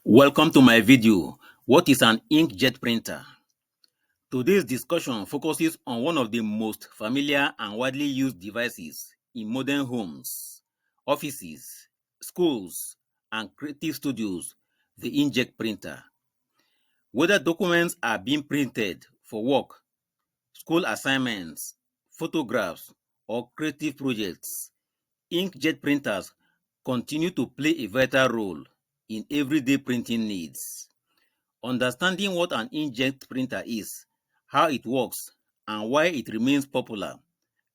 Welcome to my video. What is an inkjet printer? Today's discussion focuses on one of the most familiar and widely used devices in modern homes, offices, schools, and creative studios, the inkjet printer. Whether documents are being printed for work, school assignments, photographs, or creative projects, inkjet printers continue to play a vital role in everyday printing needs. Understanding what an inkjet printer is, how it works, and why it remains popular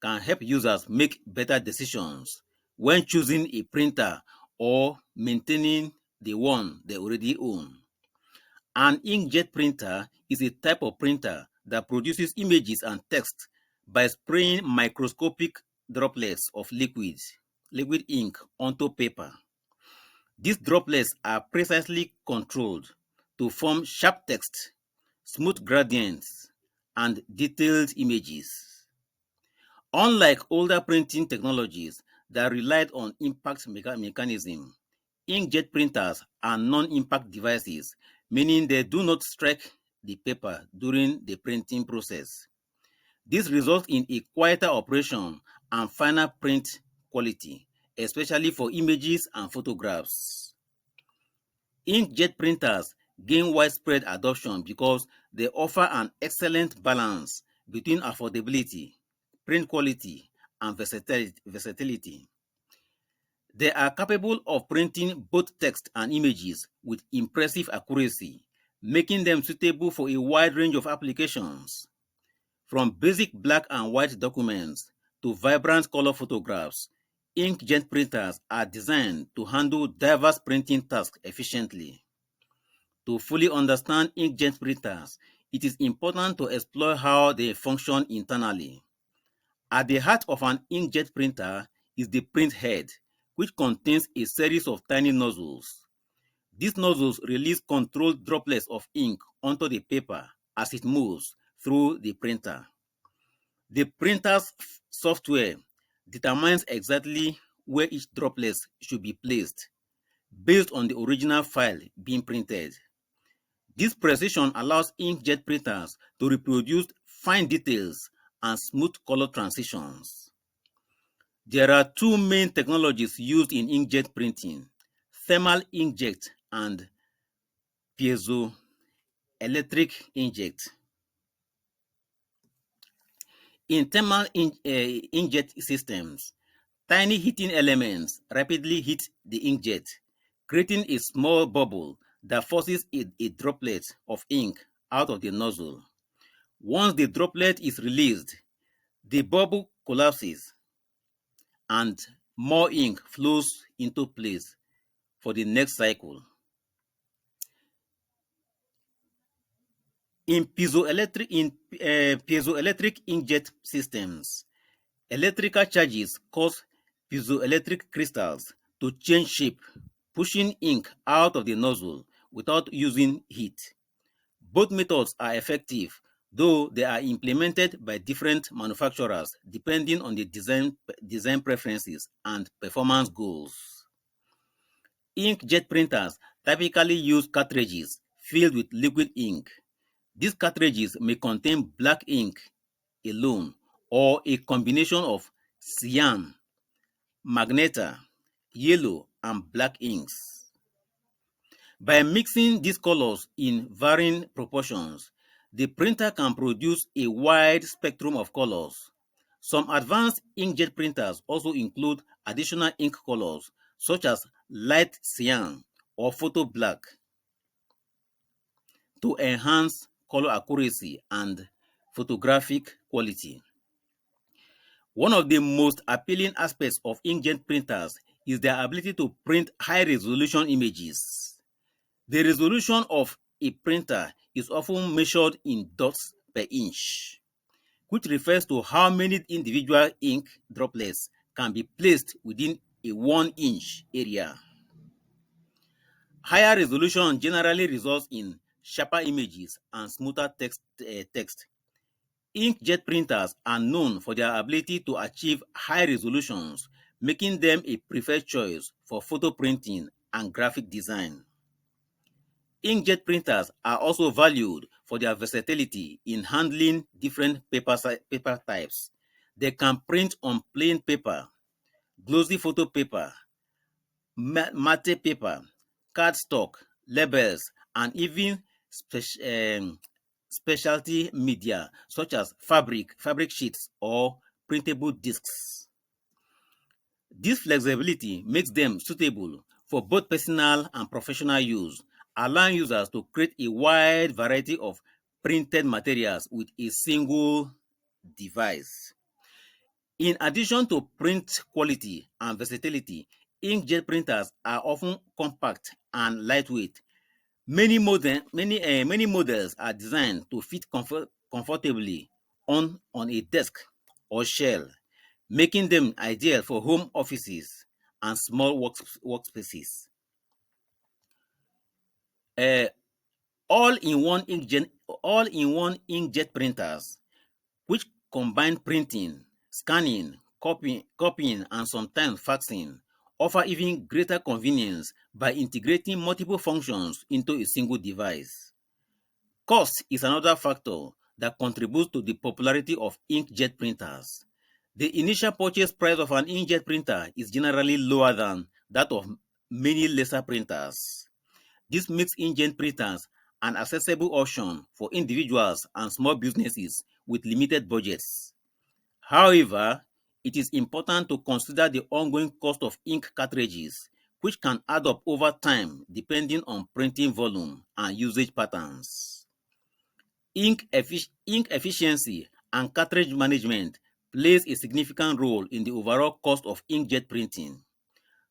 can help users make better decisions when choosing a printer or maintaining the one they already own. An inkjet printer is a type of printer that produces images and text by spraying microscopic droplets of liquid ink onto paper. These droplets are precisely controlled to form sharp text, smooth gradients, and detailed images. Unlike older printing technologies that relied on impact mechanism, inkjet printers are non-impact devices, meaning they do not strike the paper during the printing process. This results in a quieter operation and finer print quality, especially for images and photographs. Inkjet printers gain widespread adoption because they offer an excellent balance between affordability, print quality, and versatility. They are capable of printing both text and images with impressive accuracy, making them suitable for a wide range of applications. From basic black and white documents to vibrant color photographs, inkjet printers are designed to handle diverse printing tasks efficiently. To fully understand inkjet printers, it is important to explore how they function internally. At the heart of an inkjet printer is the print head, which contains a series of tiny nozzles. These nozzles release controlled droplets of ink onto the paper as it moves through the printer. The printer's software determines exactly where each droplet should be placed based on the original file being printed. This precision allows inkjet printers to reproduce fine details and smooth color transitions. There are two main technologies used in inkjet printing: thermal inkjet and piezoelectric inkjet. In thermal inkjet systems, tiny heating elements rapidly heat the inkjet, creating a small bubble that forces a droplet of ink out of the nozzle. Once the droplet is released, the bubble collapses and more ink flows into place for the next cycle. In piezoelectric inkjet systems, electrical charges cause piezoelectric crystals to change shape, pushing ink out of the nozzle without using heat. Both methods are effective, though they are implemented by different manufacturers depending on the design preferences and performance goals. Inkjet printers typically use cartridges filled with liquid ink. These cartridges may contain black ink alone or a combination of cyan, magenta, yellow, and black inks. By mixing these colors in varying proportions, the printer can produce a wide spectrum of colors. Some advanced inkjet printers also include additional ink colors, such as light cyan or photo black, to enhance color accuracy and photographic quality. One of the most appealing aspects of inkjet printers is their ability to print high-resolution images. The resolution of a printer is often measured in dots per inch, which refers to how many individual ink droplets can be placed within a 1-inch area. Higher resolution generally results in sharper images and smoother text. Inkjet printers are known for their ability to achieve high resolutions, making them a preferred choice for photo printing and graphic design. Inkjet printers are also valued for their versatility in handling different paper types. They can print on plain paper, glossy photo paper, matte paper, cardstock, labels, and even specialty media such as fabric sheets, or printable discs. This flexibility makes them suitable for both personal and professional use, allowing users to create a wide variety of printed materials with a single device. In addition to print quality and versatility, inkjet printers are often compact and lightweight. Many models are designed to fit comfortably on a desk or shelf, making them ideal for home offices and small workspaces. Uh, all-in-one inkjet printers, which combine printing, scanning, copying, and sometimes faxing, offer even greater convenience by integrating multiple functions into a single device. Cost is another factor that contributes to the popularity of inkjet printers. The initial purchase price of an inkjet printer is generally lower than that of many lesser printers. This makes inkjet printers an accessible option for individuals and small businesses with limited budgets. However, it is important to consider the ongoing cost of ink cartridges, which can add up over time depending on printing volume and usage patterns. Ink efficiency and cartridge management plays a significant role in the overall cost of inkjet printing.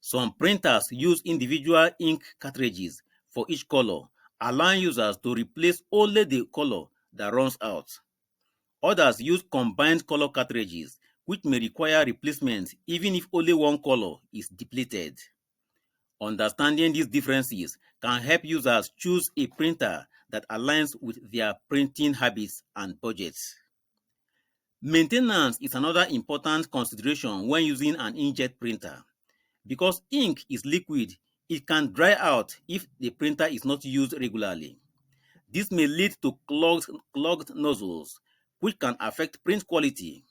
Some printers use individual ink cartridges for each color, allowing users to replace only the color that runs out. Others use combined color cartridges, which may require replacement even if only one color is depleted. Understanding these differences can help users choose a printer that aligns with their printing habits and budgets. Maintenance is another important consideration when using an inkjet printer. Because ink is liquid, it can dry out if the printer is not used regularly. This may lead to clogged nozzles, which can affect print quality.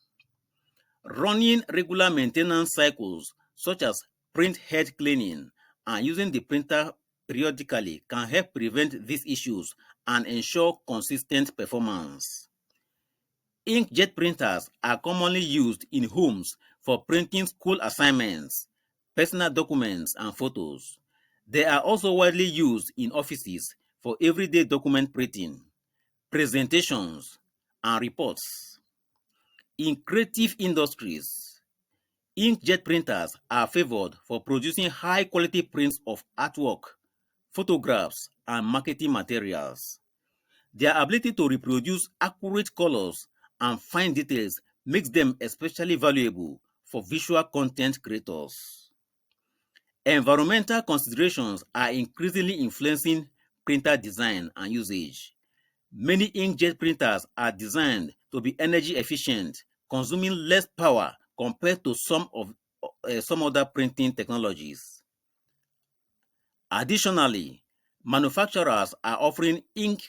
Running regular maintenance cycles, such as print head cleaning and using the printer periodically, can help prevent these issues and ensure consistent performance. Inkjet printers are commonly used in homes for printing school assignments, personal documents, and photos. They are also widely used in offices for everyday document printing, presentations, and reports. In creative industries, inkjet printers are favored for producing high-quality prints of artwork, photographs, and marketing materials. Their ability to reproduce accurate colors and fine details makes them especially valuable for visual content creators. Environmental considerations are increasingly influencing printer design and usage. Many inkjet printers are designed to be energy efficient, consuming less power compared to some other printing technologies. Additionally, manufacturers are offering ink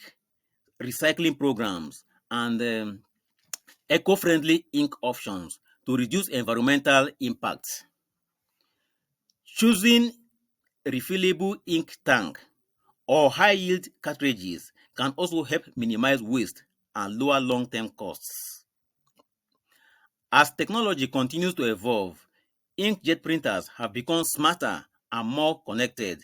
recycling programs and eco-friendly ink options to reduce environmental impact. Choosing refillable ink tank or high-yield cartridges can also help minimize waste and lower long-term costs. As technology continues to evolve, inkjet printers have become smarter and more connected.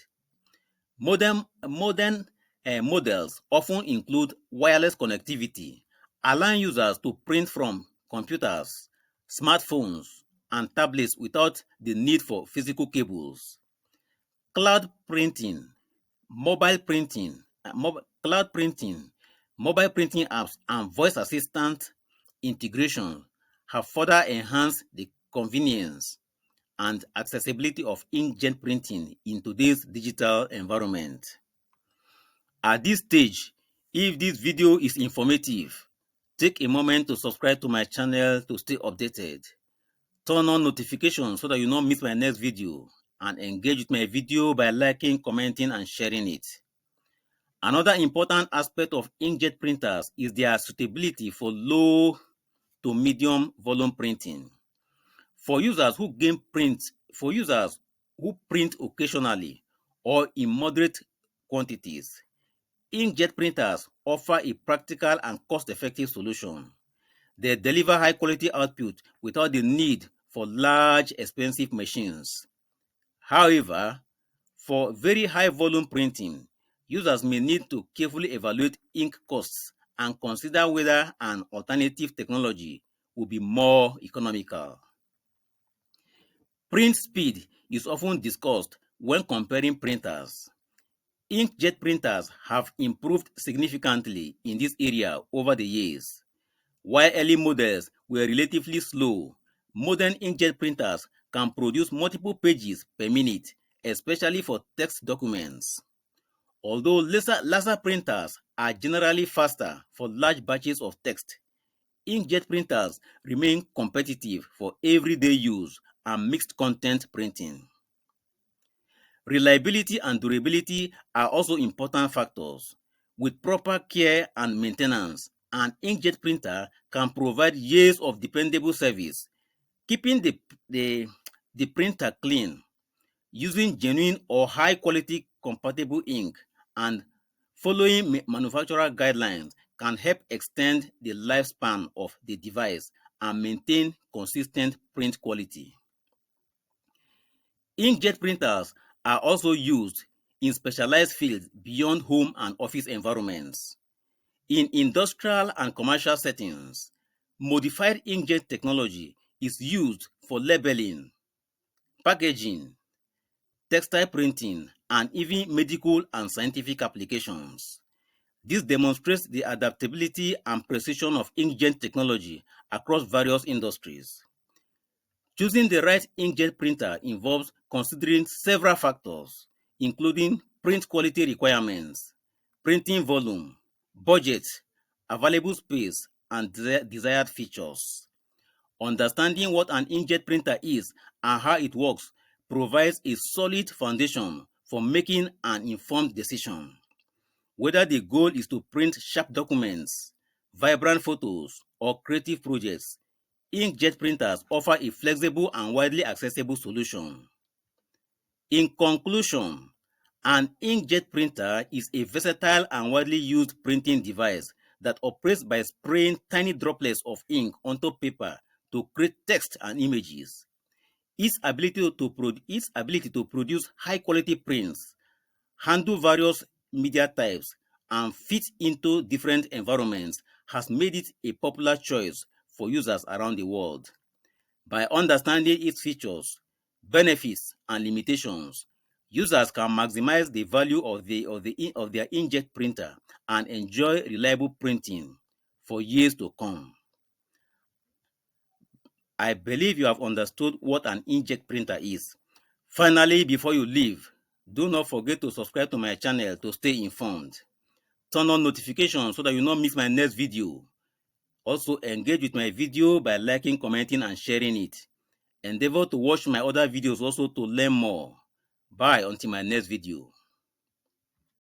Modern models often include wireless connectivity, allowing users to print from computers, smartphones, and tablets without the need for physical cables. Cloud printing, mobile printing, cloud printing, mobile printing apps, and voice assistant integration have further enhanced the convenience and accessibility of inkjet printing in today's digital environment. At this stage, if this video is informative, take a moment to subscribe to my channel to stay updated. Turn on notifications so that you don't miss my next video, and engage with my video by liking, commenting, and sharing it. Another important aspect of inkjet printers is their suitability for low to medium volume printing. For users who print occasionally or in moderate quantities, inkjet printers offer a practical and cost-effective solution. They deliver high-quality output without the need for large, expensive machines. However, for very high-volume printing, users may need to carefully evaluate ink costs and consider whether an alternative technology will be more economical. Print speed is often discussed when comparing printers. Inkjet printers have improved significantly in this area over the years. While early models were relatively slow, modern inkjet printers can produce multiple pages per minute, especially for text documents. Although laser printers are generally faster for large batches of text, inkjet printers remain competitive for everyday use and mixed content printing. Reliability and durability are also important factors. With proper care and maintenance, an inkjet printer can provide years of dependable service, keeping the printer clean, using genuine or high-quality compatible ink, and following manufacturer guidelines can help extend the lifespan of the device and maintain consistent print quality. Inkjet printers are also used in specialized fields beyond home and office environments. In industrial and commercial settings, modified inkjet technology is used for labeling, packaging, textile printing, and even medical and scientific applications. This demonstrates the adaptability and precision of inkjet technology across various industries. Choosing the right inkjet printer involves considering several factors, including print quality requirements, printing volume, budget, available space, and desired features. Understanding what an inkjet printer is and how it works provides a solid foundation for making an informed decision. Whether the goal is to print sharp documents, vibrant photos, or creative projects, inkjet printers offer a flexible and widely accessible solution. In conclusion, an inkjet printer is a versatile and widely used printing device that operates by spraying tiny droplets of ink onto paper to create text and images. Its ability to produce high-quality prints, handle various media types, and fit into different environments has made it a popular choice for users around the world. By understanding its features, benefits, and limitations, users can maximize the value of their inkjet printer and enjoy reliable printing for years to come. I believe you have understood what an inkjet printer is. Finally, before you leave, do not forget to subscribe to my channel to stay informed. Turn on notifications so that you don't miss my next video. Also, engage with my video by liking, commenting, and sharing it. Endeavor to watch my other videos also to learn more. Bye until my next video.